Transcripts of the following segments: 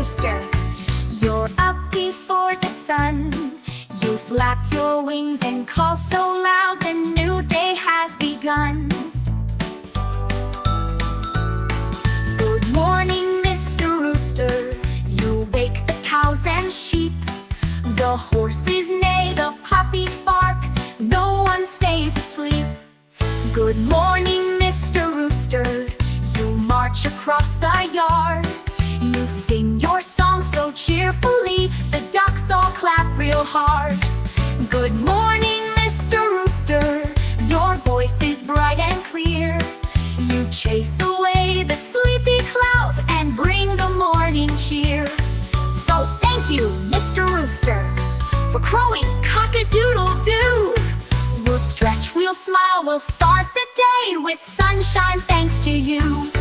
Rooster. You're up before the sun. You flap your wings and call so loud the new day has begun. Good morning, Mr. Rooster. You wake the cows and sheep. The horses neigh, the puppies bark. No one stays asleep. Good morning, Mr. Rooster. You march across the yard. You sing your song so cheerfully, the ducks all clap real hard. Good morning, Mr. Rooster. Your voice is bright and clear. You chase away the sleepy clouds and bring the morning cheer. So thank you, Mr. Rooster, for crowing cock-a-doodle-doo. We'll stretch, we'll smile, we'll start the day with sunshine thanks to you.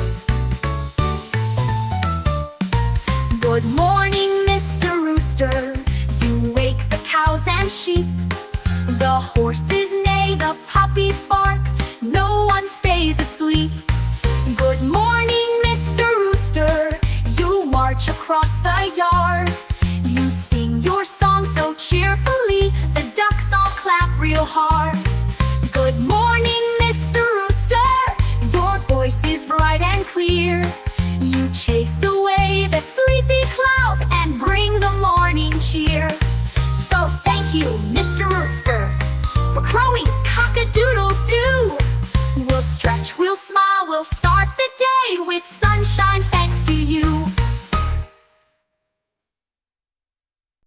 Good morning, Mr. Rooster. You wake the cows and sheep. The horses neigh, the puppies bark. No one stays asleep. Good morning, Mr. Rooster. You march across the yard. You sing your song so cheerfully, the ducks all clap real hard. Good morning, Mr. Rooster. Your voice is bright and clear. You chase away the sleepy clouds and bring the morning cheer. So thank you, Mr. Rooster, for crowing cock-a-doodle-doo. We'll stretch, we'll smile, we'll start the day with sunshine